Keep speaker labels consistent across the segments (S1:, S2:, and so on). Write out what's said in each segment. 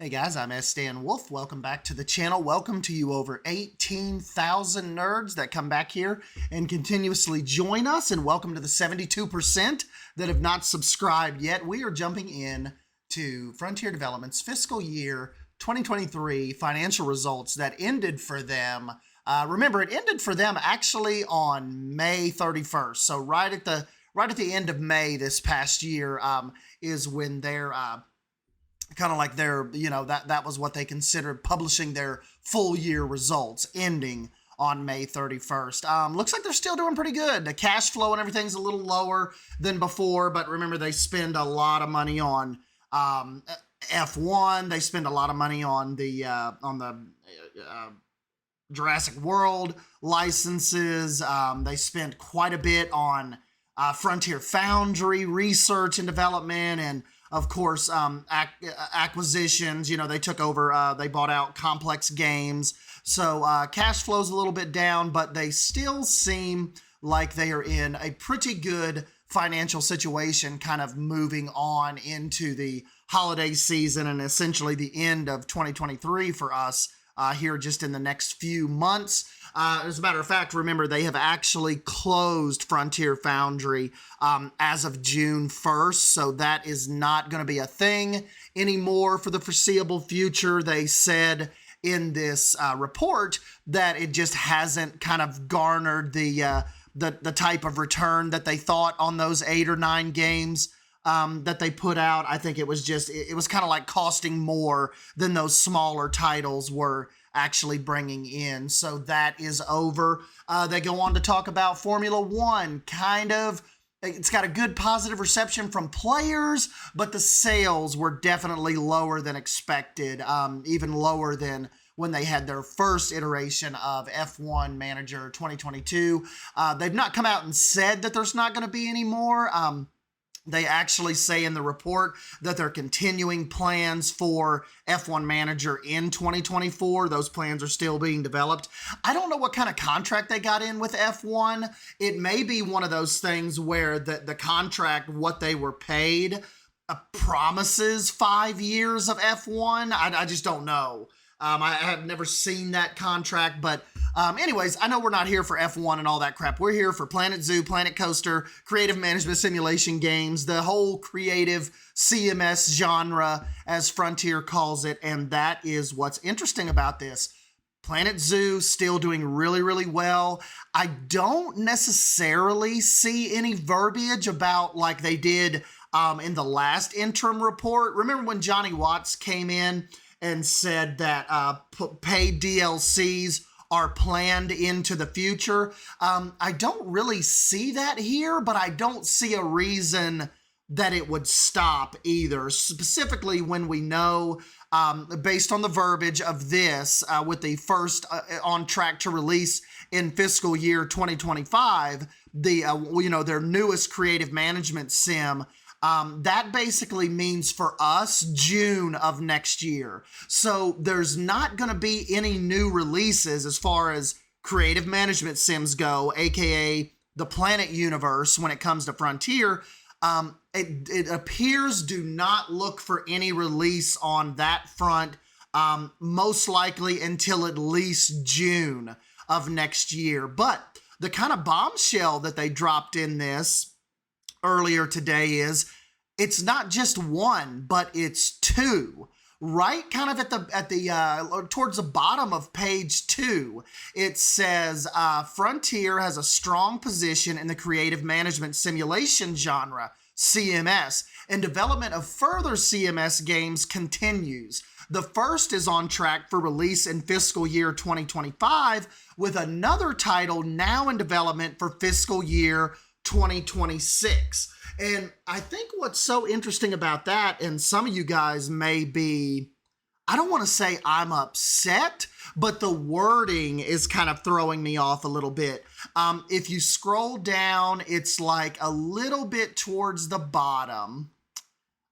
S1: Hey guys, I'm S. Dan Wolf. Welcome back to the channel. Welcome to you over 18,000 nerds that come back here and continuously join us. And welcome to the 72% that have not subscribed yet. We are jumping in to Frontier Development's fiscal year 2023 financial results that ended for them. Remember, it ended for them actually on May 31st. So right at the end of May this past year is when their kind of like their, that was what they considered publishing their full year results, ending on May 31st. Looks like they're still doing pretty good. The cash flow and everything's a little lower than before, but remember, they spend a lot of money on F1. They spend a lot of money on the Jurassic World licenses. They spent quite a bit on Frontier Foundry research and development, and of course, acquisitions. They took over, they bought out Complex Games. So cash flow's a little bit down, but they still seem like they are in a pretty good financial situation, kind of moving on into the holiday season and essentially the end of 2023 for us here just in the next few months. As a matter of fact, remember, they have actually closed Frontier Foundry as of June 1st, so that is not going to be a thing anymore for the foreseeable future. They said in this report that it just hasn't kind of garnered the type of return that they thought on those 8 or 9 games that they put out. I think it was kind of like costing more than those smaller titles were actually bringing in. So that is over. They go on to talk about Formula One. It's got a good positive reception from players, but the sales were definitely lower than expected, even lower than when they had their first iteration of F1 Manager 2022. They've not come out and said that there's not going to be any more. They actually say in the report that they're continuing plans for F1 Manager in 2024. Those plans are still being developed. I don't know what kind of contract they got in with F1. It may be one of those things where the contract, what they were paid, promises 5 years of F1. I just don't know. I have never seen that contract, but anyways, I know we're not here for F1 and all that crap. We're here for Planet Zoo, Planet Coaster, creative management simulation games, the whole creative CMS genre, as Frontier calls it, and that is what's interesting about this. Planet Zoo still doing really, really well. I don't necessarily see any verbiage about like they did in the last interim report. Remember when Johnny Watts came in and said that paid DLCs are planned into the future? I don't really see that here, but I don't see a reason that it would stop either. Specifically when we know, based on the verbiage of this, with the first on track to release in fiscal year 2025, their newest creative management sim, that basically means for us June of next year. So there's not going to be any new releases as far as creative management sims go, aka the Planet universe, when it comes to Frontier. It appears do not look for any release on that front, most likely until at least June of next year. But the kind of bombshell that they dropped in this earlier today is it's not just one, but it's 2. Right kind of at the towards the bottom of page 2, it says Frontier has a strong position in the creative management simulation genre, CMS, and development of further CMS games continues. The first is on track for release in fiscal year 2025, with another title now in development for fiscal year 2026. And I think what's so interesting about that, and some of you guys may be, I don't want to say I'm upset, but the wording is kind of throwing me off a little bit. If you scroll down, it's like a little bit towards the bottom.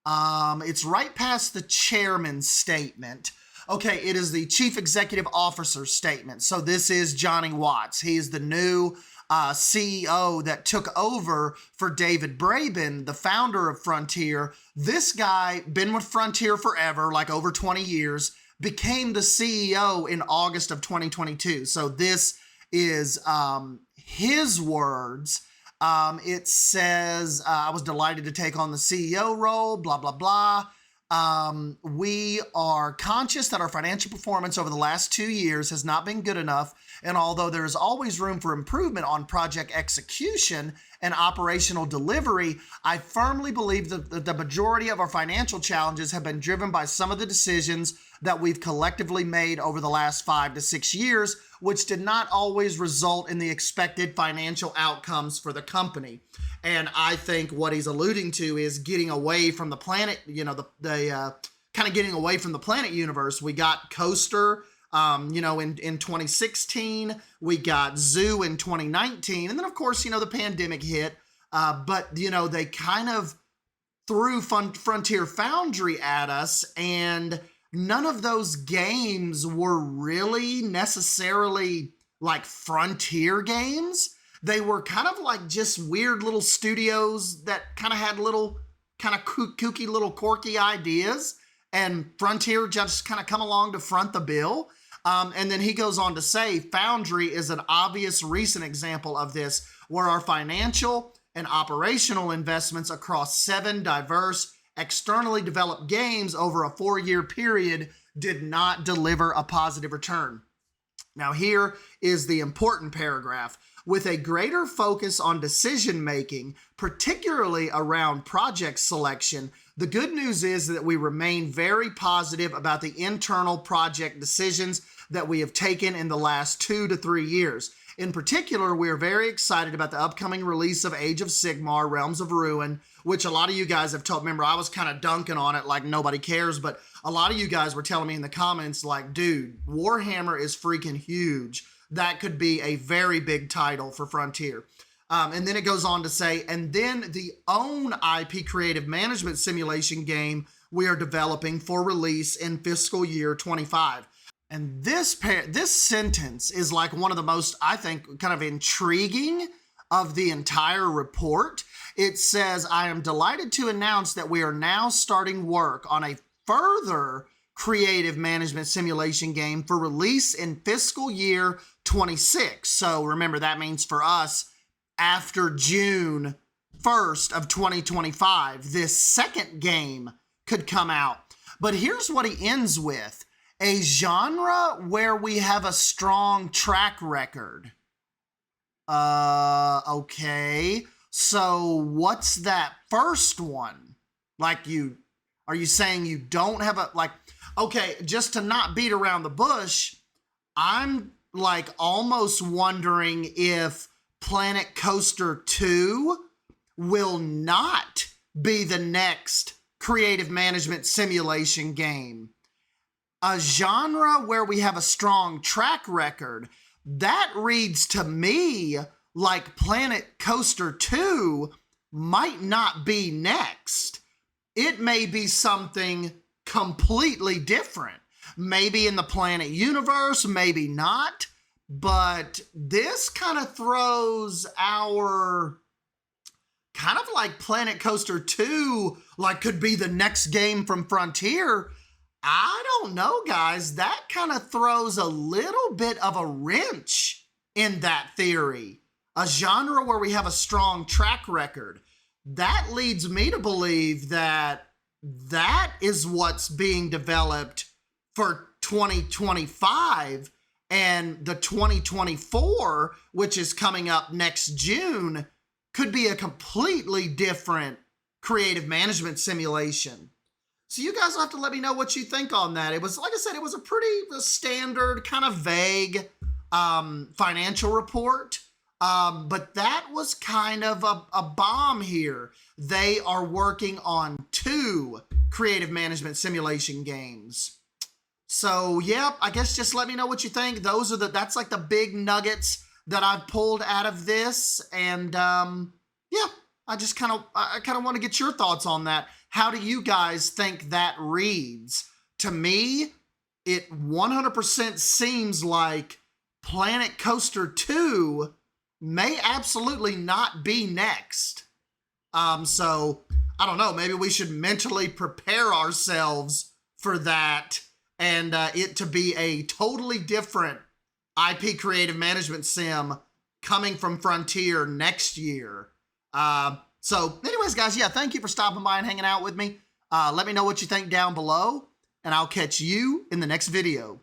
S1: It's right past the chairman's statement. Okay, it is the chief executive officer statement. So this is Johnny Watts. He is the new CEO that took over for David Braben, the founder of Frontier. This guy, been with Frontier forever, like over 20 years, became the CEO in August of 2022. So this is his words. It says, I was delighted to take on the CEO role, blah, blah, blah. We are conscious that our financial performance over the last 2 years has not been good enough, and although there is always room for improvement on project execution and operational delivery, I firmly believe that the majority of our financial challenges have been driven by some of the decisions that we've collectively made over the last 5 to 6 years, which did not always result in the expected financial outcomes for the company. And I think what he's alluding to is getting away from the planet, kind of getting away from the planet universe. We got Coaster, in 2016, we got Zoo in 2019. And then of course, the pandemic hit, but they kind of threw Frontier Foundry at us, and none of those games were really necessarily like Frontier games. They were kind of like just weird little studios that kind of had little kind of kooky little quirky ideas, and Frontier just kind of come along to front the bill. And then he goes on to say, Foundry is an obvious recent example of this, where our financial and operational investments across 7 diverse, externally developed games over a 4-year period did not deliver a positive return. Now here is the important paragraph. With a greater focus on decision making, particularly around project selection, the good news is that we remain very positive about the internal project decisions that we have taken in the last 2 to 3 years. In particular, we are very excited about the upcoming release of Age of Sigmar, Realms of Ruin, which a lot of you guys have told. Remember, I was kind of dunking on it like nobody cares, but a lot of you guys were telling me in the comments like, dude, Warhammer is freaking huge. That could be a very big title for Frontier. And then it goes on to say, and then the own IP creative management simulation game we are developing for release in fiscal year 25. And this sentence is like one of the most, I think, kind of intriguing of the entire report. It says, I am delighted to announce that we are now starting work on a further creative management simulation game for release in fiscal year 26. So remember, that means for us, after June 1st of 2025, this second game could come out. But here's what he ends with. A genre where we have a strong track record. Okay. So what's that first one? Are you saying you don't have okay, just to not beat around the bush, I'm like almost wondering if Planet Coaster 2 will not be the next creative management simulation game. A genre where we have a strong track record, that reads to me like Planet Coaster 2 might not be next. It may be something completely different. Maybe in the Planet universe, maybe not. But this kind of throws our kind of like Planet Coaster 2, like could be the next game from Frontier. I don't know, guys. That kind of throws a little bit of a wrench in that theory. A genre where we have a strong track record. That leads me to believe that that is what's being developed for 2025, and the 2024, which is coming up next June, could be a completely different creative management simulation. So you guys will have to let me know what you think on that. It was, like I said, it was a pretty standard, kind of vague financial report. But that was kind of a bomb here. They are working on 2 creative management simulation games. So, yep, I guess just let me know what you think. That's like the big nuggets that I've pulled out of this. And, yeah, I kind of want to get your thoughts on that. How do you guys think that reads? To me, it 100% seems like Planet Coaster 2 may absolutely not be next. So I don't know, maybe we should mentally prepare ourselves for that and it to be a totally different IP creative management sim coming from Frontier next year. So anyways, guys, yeah, thank you for stopping by and hanging out with me. Let me know what you think down below, and I'll catch you in the next video.